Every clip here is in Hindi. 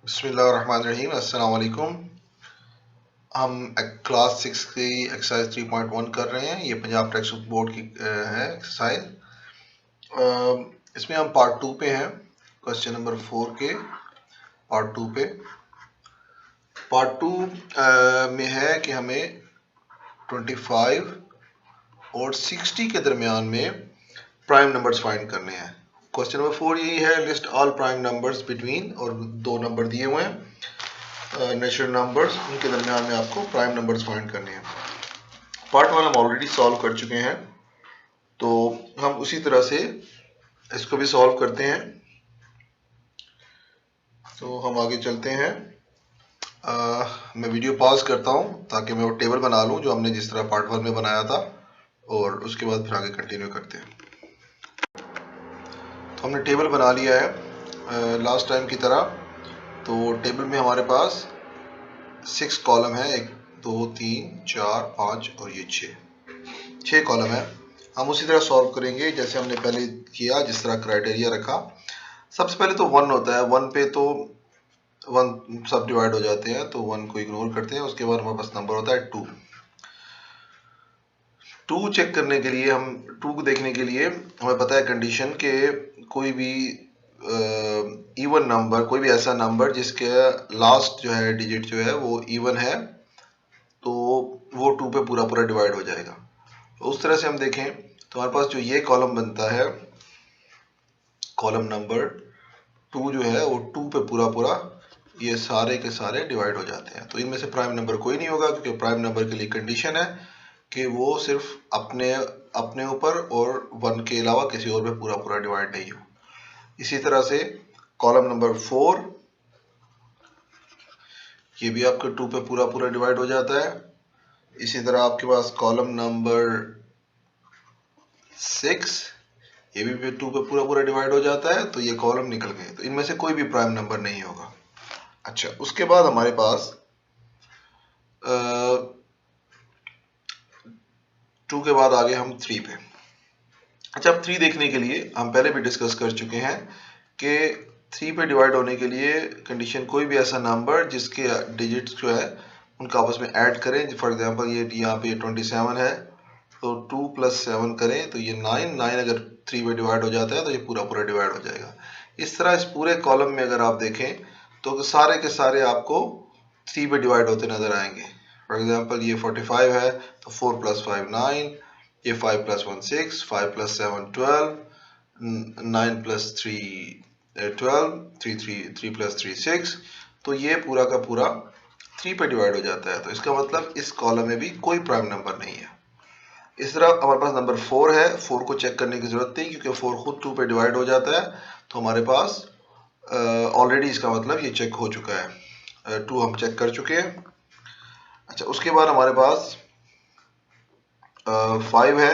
बिस्मिल्लाहिर्रहमानिर्रहीम। अस्सलाम वालेकुम। हम क्लास 6 की एक्सरसाइज 3.1 कर रहे हैं। ये पंजाब टेक्स्ट बोर्ड की है एक्सरसाइज। इसमें हम पार्ट 2 पे हैं, क्वेश्चन नंबर 4 के पार्ट 2 पे। पार्ट 2 में है कि हमें 25 और 60 के दरमियान में प्राइम नंबर्स फाइंड करने हैं। क्वेश्चन नंबर 4 यही है, list all prime numbers between, और दो नंबर दिए हुए हैं नेचुरल नंबर्स, उनके दरमियान में आपको प्राइम नंबर्स फाइंड करने हैं। पार्ट 1 हम ऑलरेडी सॉल्व कर चुके हैं, तो हम उसी तरह से इसको भी सॉल्व करते हैं। तो हम आगे चलते हैं। मैं वीडियो पॉज करता हूं ताकि मैं वो टेबल बना लूं जो हमने जिस तरह पार्ट 1 में बनाया था, और उसके बाद फिर आगे कंटिन्यू करते हैं। तो हमने टेबल बना लिया है लास्ट टाइम की तरह। तो टेबल में हमारे पास 6 कॉलम है, 1 2 3 4 5 और ये 6 कॉलम है। हम उसी तरह सॉल्व करेंगे जैसे हमने पहले किया, जिस तरह क्राइटेरिया रखा। सबसे पहले तो 1 होता है, 1 पे तो 1 सब डिवाइड हो जाते हैं, तो 1 को इग्नोर करते हैं। उसके बाद हमारे पास नंबर होता है 2। 2 चेक करने के लिए, हम 2 को देखने के लिए हमें पता है कंडीशन के कोई भी इवन नंबर, कोई भी ऐसा नंबर जिसके लास्ट जो है डिजिट जो है वो इवन है, तो वो 2 पे पूरा पूरा डिवाइड हो जाएगा। तो उस तरह से हम देखें तो हमारे पास जो ये कॉलम बनता है, कॉलम नंबर 2 जो है वो 2 पे पूरा पूरा ये सारे के सारे डिवाइड हो जाते हैं। तो इनमें से प्राइम नंबर कोई नहीं होगा, क्योंकि प्राइम नंबर के लिए कंडीशन है कि वो सिर्फ अपने अपने ऊपर और 1 के अलावा किसी और पे पूरा पूरा डिवाइड नहीं हो। इसी तरह से कॉलम नंबर 4, ये भी आपके 2 पे पूरा पूरा डिवाइड हो जाता है। इसी तरह आपके पास कॉलम नंबर 6, ये भी 2 पे पूरा पूरा डिवाइड हो जाता है। तो ये कॉलम निकल गए, तो इनमें से कोई भी प्राइम नंबर नहीं होगा। अच्छा, उसके बाद हमारे पास 2 के बाद आगे हम 3 पे। अच्छा, अब 3 देखने के लिए हम पहले भी डिस्कस कर चुके हैं कि 3 पे डिवाइड होने के लिए कंडीशन कोई भी ऐसा नंबर जिसके डिजिट्स जो है उनका आपस में ऐड करें। फॉर एग्जांपल ये यहाँ पे 27 है, तो 2 + 7 करें तो ये 9 अगर 3 पे डिवाइड हो जाता है तो ये पूरा पूरा डिवाइड हो जाएगा। इस तरह इस पूरे कॉलम में अगर आप देखें तो सारे के सारे आपको 3 पे डिवाइड होते नजर आएंगे। फॉर एग्जांपल ये 45 है, तो 4 + 5 9, ये 5 + 1 6, 5 + 7 12, 9 + 3 12, 3 + 3 6। तो ये पूरा का पूरा 3 पे डिवाइड हो जाता है। तो इसका मतलब इस कॉलम में भी कोई प्राइम नंबर नहीं है। इस तरह हमारे पास नंबर 4 है, 4 को चेक करने की जरूरत नहीं, क्योंकि 4 खुद 2 पे डिवाइड हो जाता है। तो हमारे पास ऑलरेडी इसका मतलब ये चेक हो चुका है, 2 हम चेक कर चुके हैं। अच्छा, उसके बाद हमारे पास 5 है।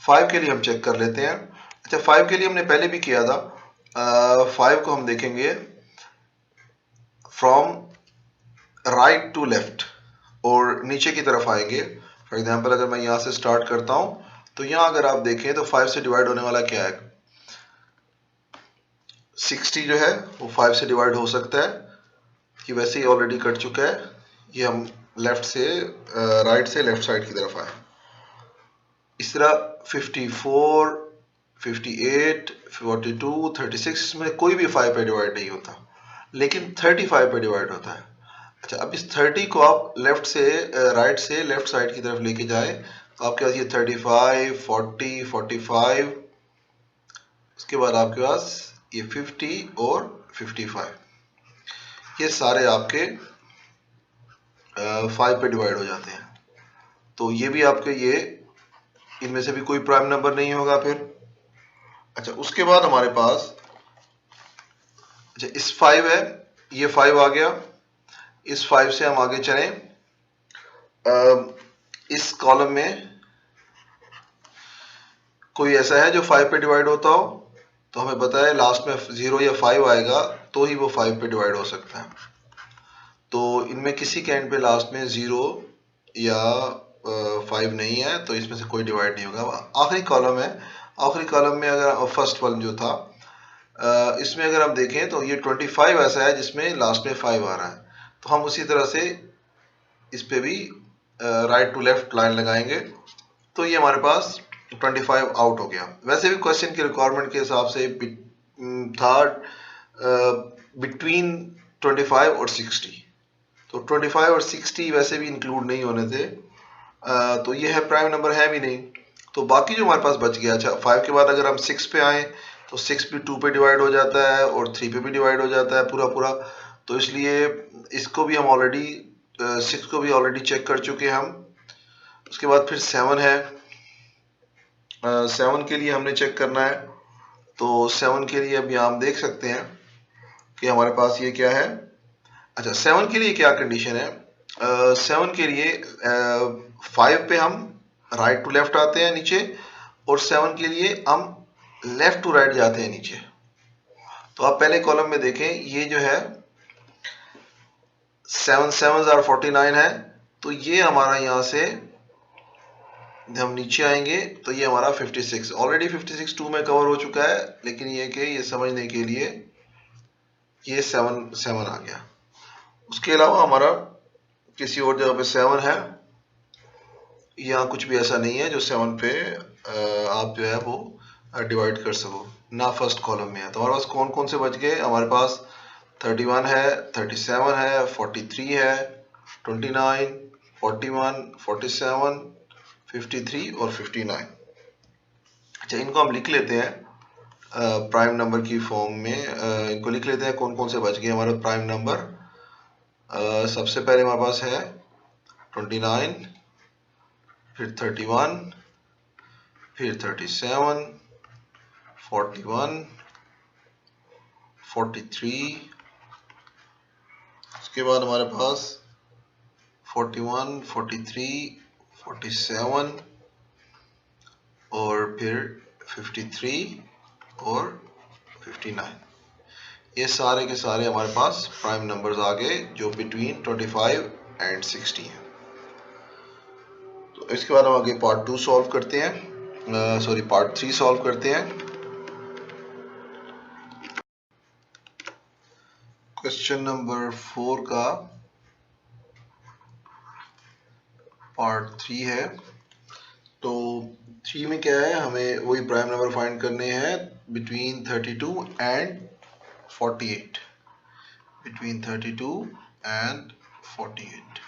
5 के लिए हम चेक कर लेते हैं। अच्छा, 5 के लिए हमने पहले भी किया था। 5 को हम देखेंगे फ्रॉम राइट टू लेफ्ट, और नीचे की तरफ आएंगे। फॉर एग्जांपल अगर मैं यहाँ से स्टार्ट करता हूँ, तो यहाँ अगर आप देखें तो 5 से डिवाइड होने वाला क्या है, 60 जो है वो 5 से डिवाइड हो सकता है। ये वैसे ही ऑलरेडी कट चुका है। ये हम लेफ्ट से राइट से लेफ्ट साइड की तरफ आए। इस तरह 54, 58, 42, 36 में कोई भी 5 पे डिवाइड नहीं होता, लेकिन 35 पे डिवाइड होता है। अच्छा, अब इस 30 को आप लेफ्ट से राइट से लेफ्ट साइड की तरफ लेके जाएं, तो आपके पास ये 35, 40, 45, उसके बाद आपके पास ये 50 और 55, ये सारे आपके 5 पे डिवाइड हो जाते हैं। तो ये भी आपके ये इनमें से भी कोई प्राइम नंबर नहीं होगा फिर। अच्छा, उसके बाद हमारे पास, अच्छा इस 5 है, ये 5 आ गया। इस 5 से हम आगे चलें, इस कॉलम में कोई ऐसा है जो 5 पे डिवाइड होता हो, तो हमें पता है लास्ट में 0 या 5 आएगा तो ही वो 5 पे डिवाइड हो सकता है। तो इनमें किसी के एंड पे लास्ट में 0 या 5 नहीं है, तो इसमें से कोई डिवाइड नहीं होगा। आखिरी कॉलम है, आखिरी कॉलम में अगर फर्स्ट वन जो था इसमें अगर हम देखें तो ये 25 ऐसा है जिसमें लास्ट में 5 आ रहा है, तो हम उसी तरह से इस पे भी राइट टू लेफ्ट लाइन लगाएंगे, तो ये हमारे पास 25 आउट हो गया। वैसे भी क्वेश्चन की रिक्वायरमेंट के हिसाब से था बिटवीन 25 और 60, तो 25 और 60 वैसे भी इंक्लूड नहीं होने थे, तो ये है प्राइम नंबर है भी नहीं, तो बाकी जो हमारे पास बच गया, अच्छा 5 के बाद अगर हम 6 पे आए तो 6 भी 2 पे डिवाइड हो जाता है और 3 पे भी डिवाइड हो जाता है पूरा पूरा, तो इसलिए इसको भी हम ऑलरेडी 6 को भी ऑलरेडी चेक कर चुके हैं हम। उसके बाद फिर 7 है, 7 के लिए हमने चेक करना है, तो 7 के लिए अभी हम देख सकते हैं कि हमारे पास ये क्या है। अच्छा 7 के लिए क्या कंडीशन है, 7 के लिए 5 पे हम राइट टू लेफ्ट आते हैं नीचे, और 7 के लिए हम लेफ्ट टू राइट जाते हैं नीचे। तो आप पहले कॉलम में देखें, ये जो है 7 7s are 49 है, तो ये हमारा यहाँ से हम नीचे आएंगे तो ये हमारा 56, ऑलरेडी 56 2 में कवर हो चुका है, लेकिन ये कि ये समझने के लिए ये 7 7 आ गया। उसके अलावा हमारा किसी और जगह पे 7 है, यहाँ कुछ भी ऐसा नहीं है जो 7 पे आप जो है वो डिवाइड कर सको ना, फर्स्ट कॉलम में है। तो हमारे पास कौन कौन से बच गए, हमारे पास 31 है, 37 है, 43 है, 29, 41, 47, 53 और 59। अच्छा इनको हम लिख लेते हैं प्राइम नंबर की फॉर्म में, इनको लिख लेते हैं कौन कौन से बच गए हमारे प्राइम नंबर। सबसे पहले हमारे पास है 29, फिर 31, फिर 37, 41, 43, उसके बाद हमारे पास 41, 43, 47 और फिर 53 और 59। ये सारे के सारे हमारे पास प्राइम नंबर्स आ गए जो बिटवीन 25 एंड 60 हैं। तो इसके बाद हम आगे पार्ट 2 सॉल्व करते हैं, सॉरी पार्ट 3 सॉल्व करते हैं। क्वेश्चन नंबर 4 का पार्ट 3 है। तो 3 में क्या है, हमें वही प्राइम नंबर फाइंड करने हैं बिटवीन 32 एंड 48, बिटवीन 32 एंड 48,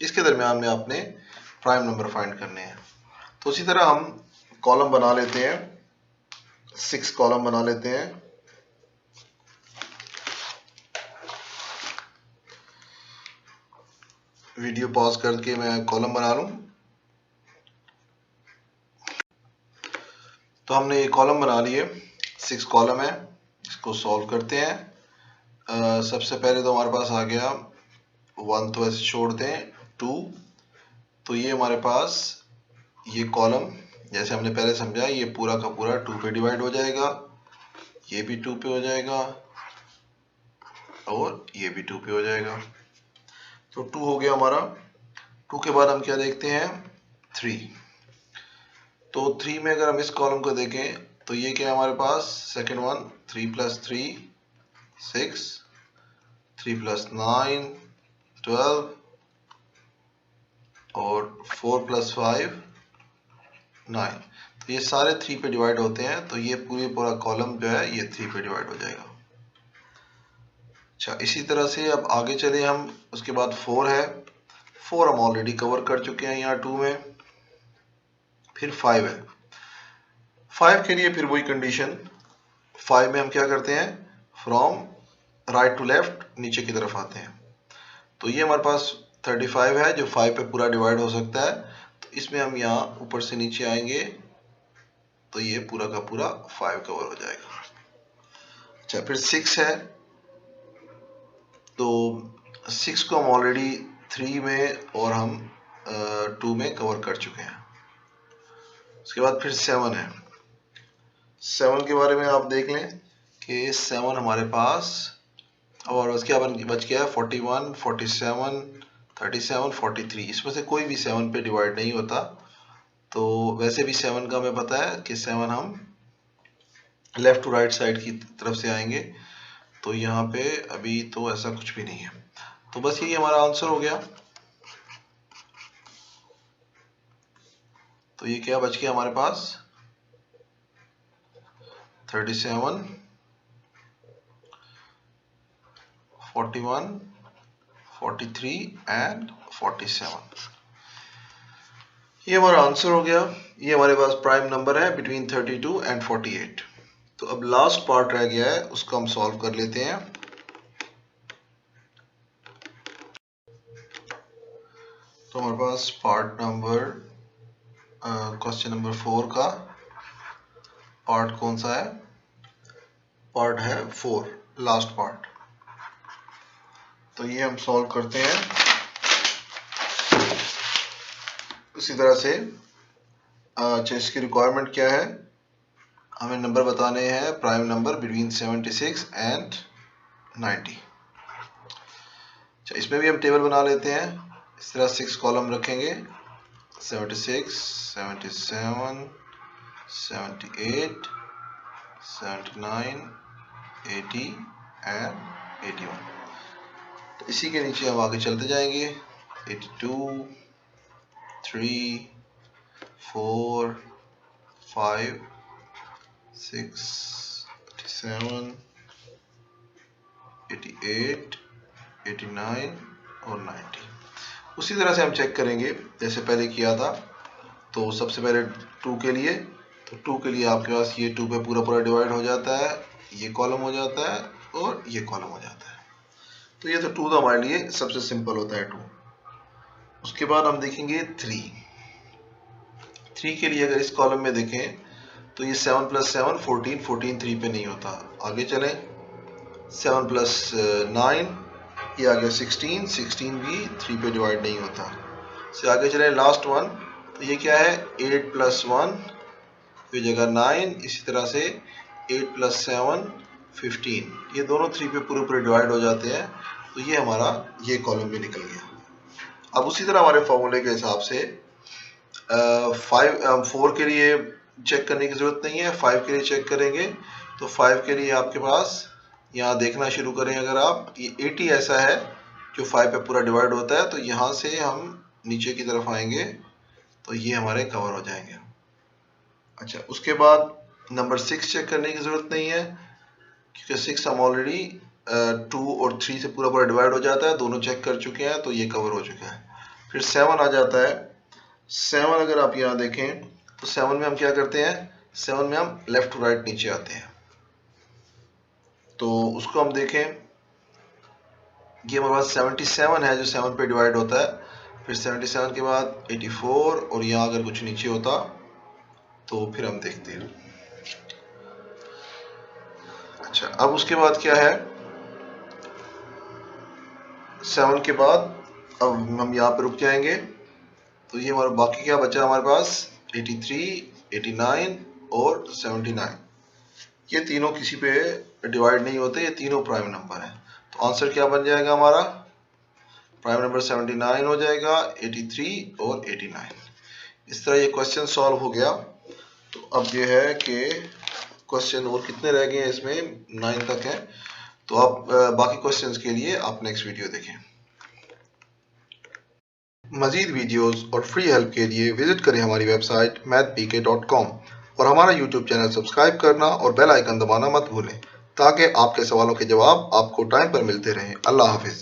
इसके दरमियान में आपने प्राइम नंबर फाइंड करने हैं। तो उसी तरह हम कॉलम बना लेते हैं, 6 कॉलम बना लेते हैं। वीडियो पॉज करके मैं कॉलम बना लूं। तो हमने ये कॉलम बना लिए, 6 कॉलम है, इसको सॉल्व करते हैं। सबसे पहले तो हमारे पास आ गया 1, तो ऐसे छोड़ दें 2, तो ये हमारे पास ये कॉलम जैसे हमने पहले समझा ये पूरा का पूरा 2 पे डिवाइड हो जाएगा, ये भी 2 पे हो जाएगा और ये भी 2 पे हो जाएगा। तो 2 हो गया हमारा। 2 के बाद हम क्या देखते हैं 3, तो 3 में अगर हम इस कॉलम को देखें तो ये क्या है हमारे पास, सेकेंड वन 3 + 3 6, 3 + 9 12 और 4 + 5 9। तो ये सारे 3 पे डिवाइड होते हैं, तो ये पूरा कॉलम जो है ये 3 पे डिवाइड हो जाएगा। अच्छा इसी तरह से अब आगे चले हम, उसके बाद 4 है, 4 हम ऑलरेडी कवर कर चुके हैं यहाँ 2 में। फिर 5 है, 5 के लिए फिर वही कंडीशन, 5 में हम क्या करते हैं फ्रॉम राइट टू लेफ्ट नीचे की तरफ आते हैं। तो ये हमारे पास 35 है जो 5 पे पूरा डिवाइड हो सकता है, तो इसमें हम यहाँ ऊपर से नीचे आएंगे तो ये पूरा का पूरा 5 कवर हो जाएगा। अच्छा फिर 6 है, तो 6 को हम ऑलरेडी 3 में और हम 2 में कवर कर चुके हैं। उसके बाद फिर 7 है, 7 के बारे में आप देख लें कि 7 हमारे पास, और उसके बाद बच गया 41, 47, 37, 43, इसमें से कोई भी 7 पे डिवाइड नहीं होता। तो वैसे भी 7 का हमें पता है कि 7 हम लेफ्ट टू राइट साइड की तरफ से आएंगे तो यहाँ पे अभी तो ऐसा कुछ भी नहीं है। तो बस यही हमारा आंसर हो गया। तो ये क्या बच गया हमारे पास 37, 41, 43 एंड 47। ये हमारा आंसर हो गया। ये हमारे पास प्राइम नंबर है बिटवीन 32 एंड 48। तो अब लास्ट पार्ट रह गया है, उसको हम सॉल्व कर लेते हैं। तो हमारे पास पार्ट नंबर क्वेश्चन नंबर 4 का पार्ट कौन सा है? पार्ट है 4, लास्ट पार्ट। तो ये हम सॉल्व करते हैं उसी तरह से। अच्छा, इसकी रिक्वायरमेंट क्या है? हमें नंबर बताने हैं प्राइम नंबर बिटवीन 76 एंड 90। अच्छा, इसमें भी हम टेबल बना लेते हैं। इस तरह 6 कॉलम रखेंगे, 76, 77, 78, 79, 80 एंड 81। तो इसी के नीचे हम आगे चलते जाएंगे। 82, 3, 4, 5, 6, 87, 88, 89 और 90। उसी तरह से हम चेक करेंगे जैसे पहले किया था। तो सबसे पहले 2 के लिए, तो 2 के लिए आपके पास ये 2 पे पूरा पूरा डिवाइड हो जाता है, ये कॉलम हो जाता है और ये कॉलम हो जाता है। तो ये तो 2 तो हमारे लिए सबसे सिंपल होता है 2। उसके बाद हम देखेंगे 3 के लिए। अगर इस कॉलम में देखें तो ये 7 + 7 14, 14 3 पे नहीं होता। आगे चलें, 7 + 9 ये आ गया 16, 16 भी 3 पे डिवाइड नहीं होता। से आगे चले लास्ट वन, तो ये क्या है 8 + 1 फिर जगह 9, इसी तरह से 8 + 7 15, ये दोनों 3 पे पूरे पूरे डिवाइड हो जाते हैं। तो ये हमारा ये कॉलम भी निकल गया। अब उसी तरह हमारे फॉर्मूले के हिसाब से 4 के लिए चेक करने की जरूरत नहीं है, 5 के लिए चेक करेंगे। तो 5 के लिए आपके पास यहाँ देखना शुरू करें, अगर आप ये 80 ऐसा है जो 5 पे पूरा डिवाइड होता है, तो यहाँ से हम नीचे की तरफ आएंगे तो ये हमारे कवर हो जाएंगे। अच्छा, उसके बाद नंबर 6 चेक करने की जरूरत नहीं है क्योंकि 6 हम ऑलरेडी 2 और 3 से पूरा पूरा डिवाइड हो जाता है, दोनों चेक कर चुके हैं तो ये कवर हो चुका है। फिर 7 आ जाता है। 7 अगर आप यहाँ देखें तो 7 में हम क्या करते हैं, 7 में हम लेफ्ट टू राइट नीचे आते हैं। तो उसको हम देखें, ये हमारे पास 77 है जो 7 पे डिवाइड होता है। फिर 77 के बाद 84 और यहाँ अगर कुछ नीचे होता तो फिर हम देखते हैं। अच्छा, अब उसके बाद क्या है, 7 के बाद अब हम यहाँ पे रुक जाएंगे। तो ये हमारा बाकी क्या बचा हमारे पास 83, 89 और 79। ये तीनों किसी पे डिवाइड नहीं होते, ये तीनों प्राइम नंबर है। तो आंसर क्या बन जाएगा हमारा, प्राइम नंबर 79 हो जाएगा, 83 और 89। इस तरह ये क्वेश्चन सॉल्व हो गया। तो अब ये है कि क्वेश्चन और कितने रह गए हैं, इसमें 9 तक है। तो आप बाकी क्वेश्चंस के लिए आप नेक्स्ट वीडियो देखें। मजीद वीडियोस और फ्री हेल्प के लिए विजिट करें हमारी वेबसाइट mathpk.com और हमारा यूट्यूब चैनल सब्सक्राइब करना और बेल आइकन दबाना मत भूलें ताकि आपके सवालों के जवाब आपको टाइम पर मिलते रहें। अल्लाह हाफिज़।